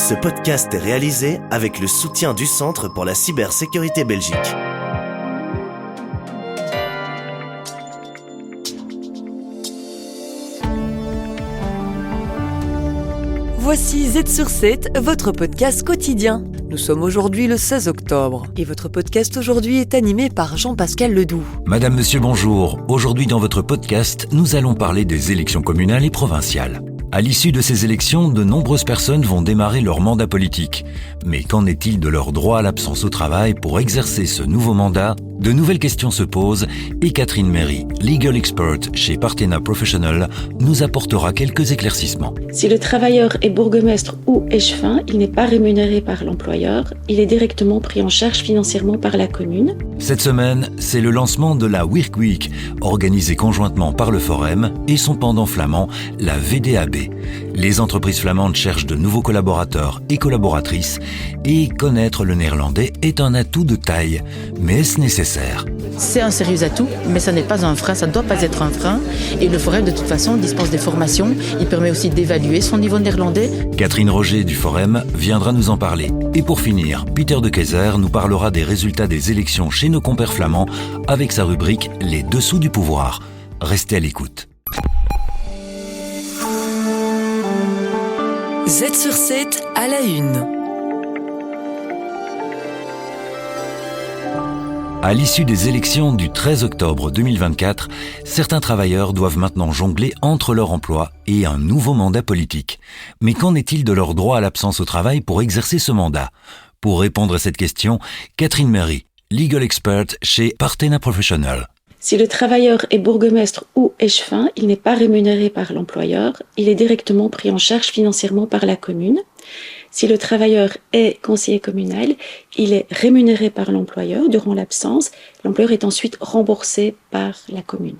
Ce podcast est réalisé avec le soutien du Centre pour la cybersécurité Belgique. Voici Z sur 7, votre podcast quotidien. Nous sommes aujourd'hui le 16 octobre et votre podcast aujourd'hui est animé par Jean-Pascal Ledoux. Madame, monsieur, bonjour. Aujourd'hui dans votre podcast, nous allons parler des élections communales et provinciales. À l'issue de ces élections, de nombreuses personnes vont démarrer leur mandat politique. Mais qu'en est-il de leur droit à l'absence au travail pour exercer ce nouveau mandat ? De nouvelles questions se posent et Catherine Méry, legal expert chez Partena Professional, nous apportera quelques éclaircissements. Si le travailleur est bourgmestre ou échevin, il n'est pas rémunéré par l'employeur, il est directement pris en charge financièrement par la commune. Cette semaine, c'est le lancement de la Work Week, organisée conjointement par le Forum et son pendant flamand, la VDAB. Les entreprises flamandes cherchent de nouveaux collaborateurs et collaboratrices et connaître le néerlandais est un atout de taille. Mais est-ce nécessaire ? C'est un sérieux atout, mais ça n'est pas un frein, ça ne doit pas être un frein. Et le Forum, de toute façon, dispense des formations. Il permet aussi d'évaluer son niveau néerlandais. Catherine Roger du Forum viendra nous en parler. Et pour finir, Peter de Keyser nous parlera des résultats des élections chez nos compères flamands avec sa rubrique « Les dessous du pouvoir ». Restez à l'écoute. Z sur 7 à la une. À l'issue des élections du 13 octobre 2024, certains travailleurs doivent maintenant jongler entre leur emploi et un nouveau mandat politique. Mais qu'en est-il de leur droit à l'absence au travail pour exercer ce mandat ? Pour répondre à cette question, Catherine Méry, legal expert chez Partena Professional. Si le travailleur est bourgmestre ou échevin, il n'est pas rémunéré par l'employeur, il est directement pris en charge financièrement par la commune. Si le travailleur est conseiller communal, il est rémunéré par l'employeur durant l'absence. L'employeur est ensuite remboursé par la commune.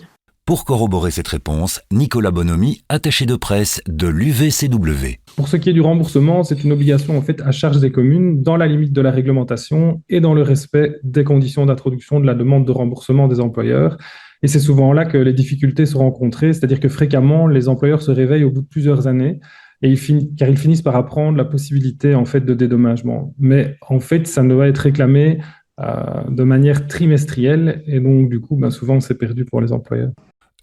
Pour corroborer cette réponse, Nicolas Bonomi, attaché de presse de l'UVCW. Pour ce qui est du remboursement, c'est une obligation en fait à charge des communes dans la limite de la réglementation et dans le respect des conditions d'introduction de la demande de remboursement des employeurs. Et c'est souvent là que les difficultés sont rencontrées, c'est-à-dire que fréquemment, les employeurs se réveillent au bout de plusieurs années car ils finissent par apprendre la possibilité en fait de dédommagement. Mais en fait, ça doit être réclamé de manière trimestrielle et donc du coup, souvent, c'est perdu pour les employeurs.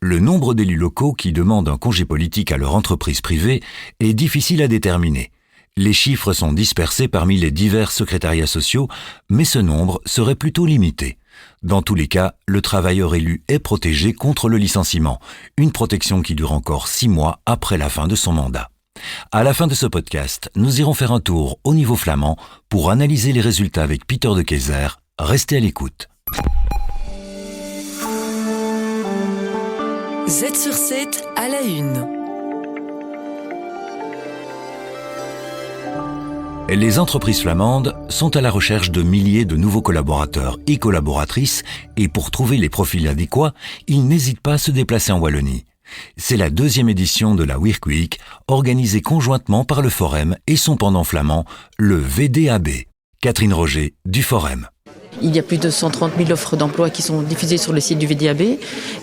Le nombre d'élus locaux qui demandent un congé politique à leur entreprise privée est difficile à déterminer. Les chiffres sont dispersés parmi les divers secrétariats sociaux, mais ce nombre serait plutôt limité. Dans tous les cas, le travailleur élu est protégé contre le licenciement, une protection qui dure encore 6 mois après la fin de son mandat. À la fin de ce podcast, nous irons faire un tour au niveau flamand pour analyser les résultats avec Peter de Keyser. Restez à l'écoute. Z sur 7 à la une. Les entreprises flamandes sont à la recherche de milliers de nouveaux collaborateurs et collaboratrices et pour trouver les profils adéquats, ils n'hésitent pas à se déplacer en Wallonie. C'est la 2e édition de la Work Week, organisée conjointement par le Forum et son pendant flamand, le VDAB. Catherine Roger du Forum. Il y a plus de 130 000 offres d'emploi qui sont diffusées sur le site du VDAB.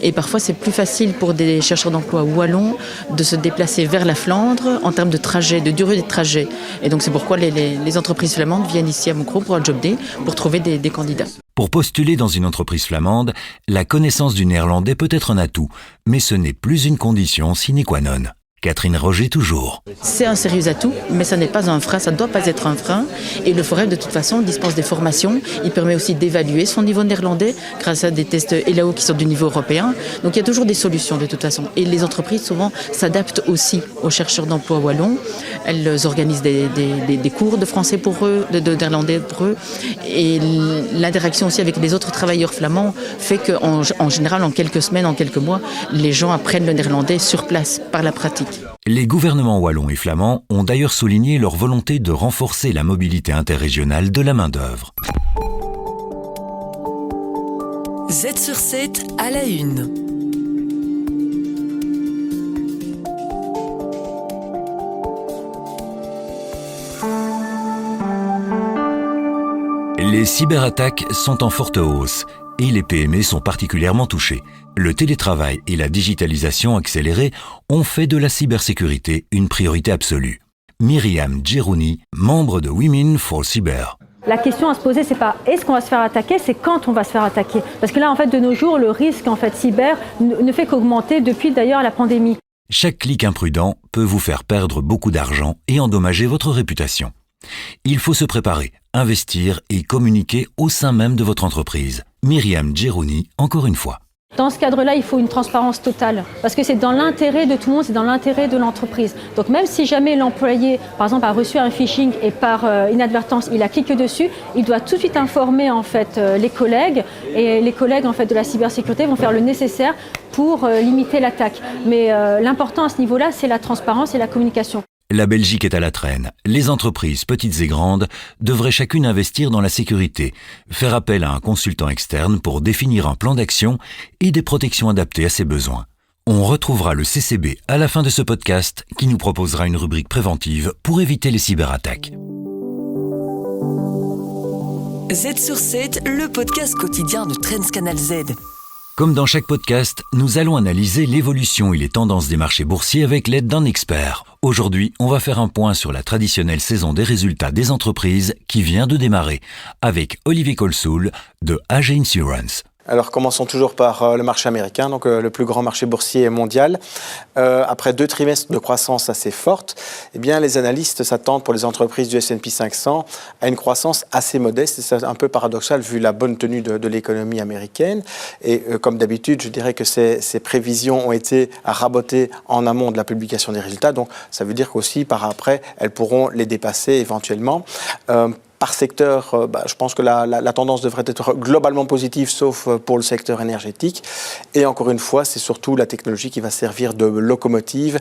Et parfois, c'est plus facile pour des chercheurs d'emploi wallons de se déplacer vers la Flandre en termes de trajet, de durée de trajet. Et donc, c'est pourquoi les entreprises flamandes viennent ici à Moucron pour un job day pour trouver des candidats. Pour postuler dans une entreprise flamande, la connaissance du néerlandais peut être un atout, mais ce n'est plus une condition sine qua non. Catherine Roger toujours. C'est un sérieux atout, mais ça n'est pas un frein, ça ne doit pas être un frein. Et le Forum, de toute façon, dispense des formations. Il permet aussi d'évaluer son niveau néerlandais grâce à des tests ELAO qui sont du niveau européen. Donc il y a toujours des solutions de toute façon. Et les entreprises, souvent, s'adaptent aussi aux chercheurs d'emploi wallons. Elles organisent des cours de français pour eux, de néerlandais pour eux. Et l'interaction aussi avec les autres travailleurs flamands fait qu'en général, en quelques semaines, en quelques mois, les gens apprennent le néerlandais sur place, par la pratique. Les gouvernements wallons et flamands ont d'ailleurs souligné leur volonté de renforcer la mobilité interrégionale de la main-d'œuvre. Z sur 7 à la une. Les cyberattaques sont en forte hausse et les PME sont particulièrement touchées. Le télétravail et la digitalisation accélérée ont fait de la cybersécurité une priorité absolue. Myriam Djerouni, membre de Women for Cyber. La question à se poser, c'est pas est-ce qu'on va se faire attaquer, c'est quand on va se faire attaquer. Parce que là, en fait, de nos jours, le risque cyber ne fait qu'augmenter depuis d'ailleurs la pandémie. Chaque clic imprudent peut vous faire perdre beaucoup d'argent et endommager votre réputation. Il faut se préparer, investir et communiquer au sein même de votre entreprise. Myriam Djerouni, encore une fois. Dans ce cadre-là, il faut une transparence totale, parce que c'est dans l'intérêt de tout le monde, c'est dans l'intérêt de l'entreprise. Donc même si jamais l'employé, par exemple, a reçu un phishing et par inadvertance, il a cliqué dessus, il doit tout de suite informer en fait les collègues, et les collègues en fait de la cybersécurité vont faire le nécessaire pour limiter l'attaque. Mais l'important à ce niveau-là, c'est la transparence et la communication. La Belgique est à la traîne. Les entreprises, petites et grandes, devraient chacune investir dans la sécurité, faire appel à un consultant externe pour définir un plan d'action et des protections adaptées à ses besoins. On retrouvera le CCB à la fin de ce podcast qui nous proposera une rubrique préventive pour éviter les cyberattaques. Z sur 7, le podcast quotidien de Trends Canal Z. Comme dans chaque podcast, nous allons analyser l'évolution et les tendances des marchés boursiers avec l'aide d'un expert. Aujourd'hui, on va faire un point sur la traditionnelle saison des résultats des entreprises qui vient de démarrer avec Olivier Colsoul de AG Insurance. Alors commençons toujours par le marché américain, donc le plus grand marché boursier mondial. Après 2 trimestres de croissance assez forte, eh bien, les analystes s'attendent pour les entreprises du S&P 500 à une croissance assez modeste. Et c'est un peu paradoxal vu la bonne tenue de l'économie américaine. Et comme d'habitude, je dirais que ces prévisions ont été rabotées en amont de la publication des résultats. Donc ça veut dire qu'aussi par après, elles pourront les dépasser éventuellement. Par secteur, je pense que la tendance devrait être globalement positive, sauf pour le secteur énergétique. Et encore une fois, c'est surtout la technologie qui va servir de locomotive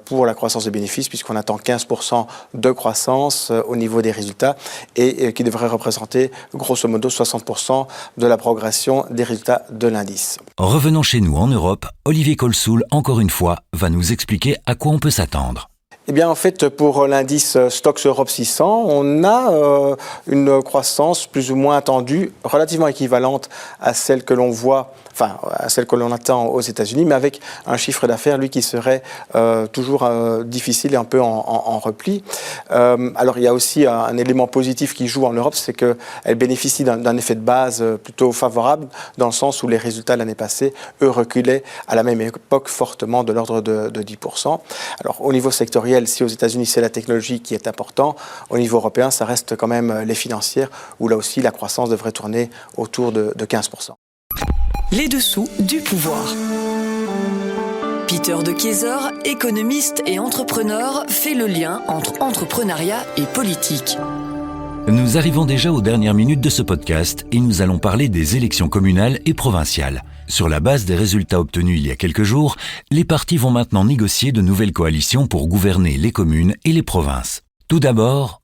pour la croissance des bénéfices, puisqu'on attend 15% de croissance au niveau des résultats et qui devrait représenter grosso modo 60% de la progression des résultats de l'indice. Revenons chez nous en Europe. Olivier Colsoul, encore une fois, va nous expliquer à quoi on peut s'attendre. Eh bien, en fait, pour l'indice Stoxx Europe 600, on a une croissance plus ou moins attendue, relativement équivalente à celle que l'on voit, à celle que l'on attend aux États-Unis, mais avec un chiffre d'affaires, lui, qui serait toujours difficile et un peu en repli. Alors, il y a aussi un élément positif qui joue en Europe, c'est qu'elle bénéficie d'un effet de base plutôt favorable, dans le sens où les résultats l'année passée, eux, reculaient à la même époque fortement de l'ordre de 10%. Alors, au niveau sectoriel, si aux États-Unis c'est la technologie qui est important, au niveau européen ça reste quand même les financières où là aussi la croissance devrait tourner autour de 15%. Les dessous du pouvoir. Peter de Keyser, économiste et entrepreneur, fait le lien entre entrepreneuriat et politique. Nous arrivons déjà aux dernières minutes de ce podcast et nous allons parler des élections communales et provinciales. Sur la base des résultats obtenus il y a quelques jours, les partis vont maintenant négocier de nouvelles coalitions pour gouverner les communes et les provinces. Tout d'abord,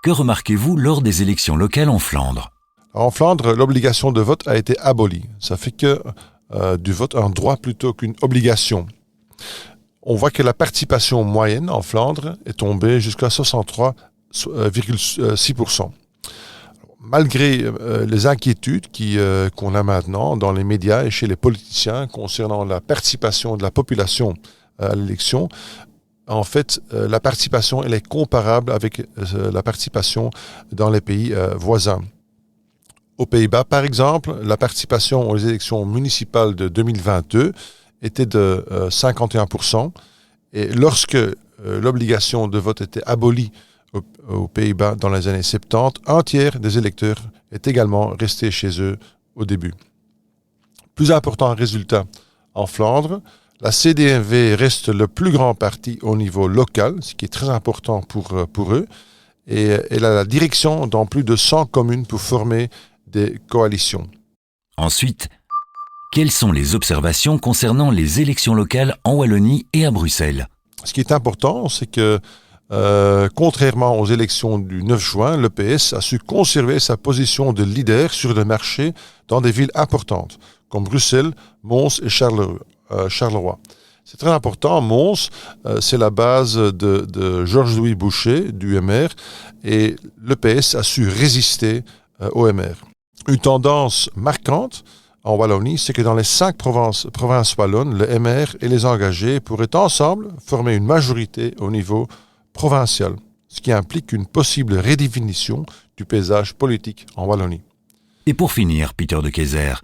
que remarquez-vous lors des élections locales en Flandre ? En Flandre, l'obligation de vote a été abolie. Ça fait que du vote un droit plutôt qu'une obligation. On voit que la participation moyenne en Flandre est tombée jusqu'à 63,6%. Malgré les inquiétudes qu'on a maintenant dans les médias et chez les politiciens concernant la participation de la population à l'élection, en fait, la participation elle est comparable avec la participation dans les pays voisins. Aux Pays-Bas, par exemple, la participation aux élections municipales de 2022 était de 51%. Et lorsque l'obligation de vote était abolie aux Pays-Bas dans les années 70, un tiers des électeurs est également resté chez eux au début. Plus important résultat en Flandre, la CD&V reste le plus grand parti au niveau local, ce qui est très important pour eux, et elle a la direction dans plus de 100 communes pour former des coalitions. Ensuite, quelles sont les observations concernant les élections locales en Wallonie et à Bruxelles ? Ce qui est important, c'est que contrairement aux élections du 9 juin, le PS a su conserver sa position de leader sur le marché dans des villes importantes, comme Bruxelles, Mons et Charleroi. C'est très important. Mons, c'est la base de Georges-Louis Boucher, du MR, et le PS a su résister au MR. Une tendance marquante en Wallonie, c'est que dans les 5 provinces wallonnes, le MR et les engagés pourraient ensemble former une majorité au niveau provinciale, ce qui implique une possible redéfinition du paysage politique en Wallonie. Et pour finir, Peter de Keyser,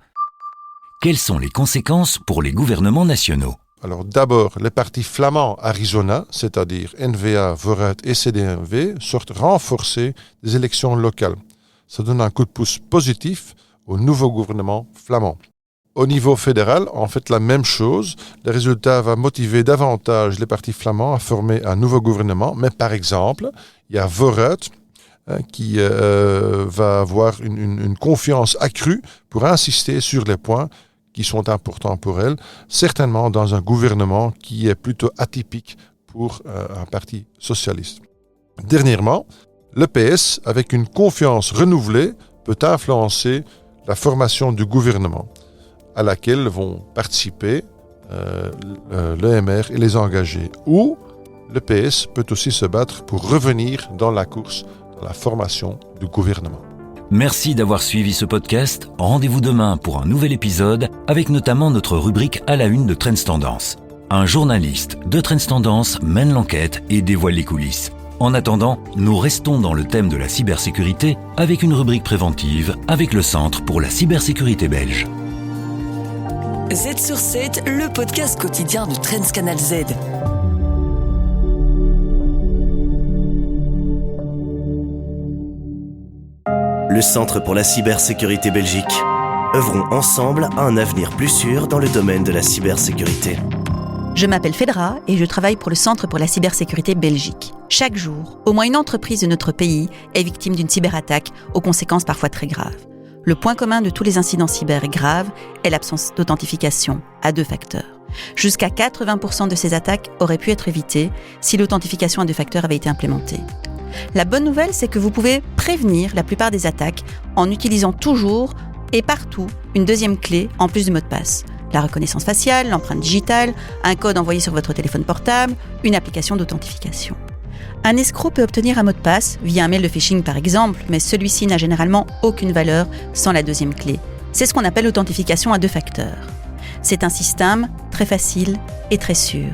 quelles sont les conséquences pour les gouvernements nationaux ? Alors d'abord, les partis flamands Arizona, c'est-à-dire N-VA, Vooruit et CD&V, sortent renforcés des élections locales. Ça donne un coup de pouce positif au nouveau gouvernement flamand. Au niveau fédéral, en fait la même chose. Le résultat va motiver davantage les partis flamands à former un nouveau gouvernement. Mais par exemple, il y a Vooruit qui va avoir une confiance accrue pour insister sur les points qui sont importants pour elle, certainement dans un gouvernement qui est plutôt atypique pour un parti socialiste. Dernièrement, le PS, avec une confiance renouvelée, peut influencer la formation du gouvernement, à laquelle vont participer l'EMR et les engagés. Ou le PS peut aussi se battre pour revenir dans la course, dans la formation du gouvernement. Merci d'avoir suivi ce podcast. Rendez-vous demain pour un nouvel épisode avec notamment notre rubrique à la une de Trends Tendance. Un journaliste de Trends Tendance mène l'enquête et dévoile les coulisses. En attendant, nous restons dans le thème de la cybersécurité avec une rubrique préventive avec le Centre pour la cybersécurité belge. Z sur 7, le podcast quotidien de Trends Canal Z. Le Centre pour la cybersécurité Belgique. Œuvrons ensemble à un avenir plus sûr dans le domaine de la cybersécurité. Je m'appelle Fedra et je travaille pour le Centre pour la cybersécurité Belgique. Chaque jour, au moins une entreprise de notre pays est victime d'une cyberattaque aux conséquences parfois très graves. Le point commun de tous les incidents cyber graves est l'absence d'authentification à 2 facteurs. Jusqu'à 80% de ces attaques auraient pu être évitées si l'authentification à 2 facteurs avait été implémentée. La bonne nouvelle, c'est que vous pouvez prévenir la plupart des attaques en utilisant toujours et partout une deuxième clé en plus du mot de passe. La reconnaissance faciale, l'empreinte digitale, un code envoyé sur votre téléphone portable, une application d'authentification. Un escroc peut obtenir un mot de passe via un mail de phishing par exemple, mais celui-ci n'a généralement aucune valeur sans la deuxième clé. C'est ce qu'on appelle l'authentification à 2 facteurs. C'est un système très facile et très sûr.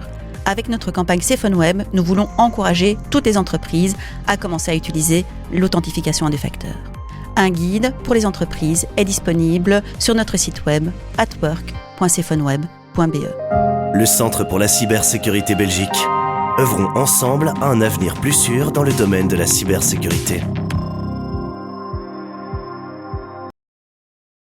Avec notre campagne CPhoneWeb, nous voulons encourager toutes les entreprises à commencer à utiliser l'authentification à 2 facteurs. Un guide pour les entreprises est disponible sur notre site web atwork.cphoneweb.be. Le Centre pour la cybersécurité Belgique. Œuvrons ensemble à un avenir plus sûr dans le domaine de la cybersécurité.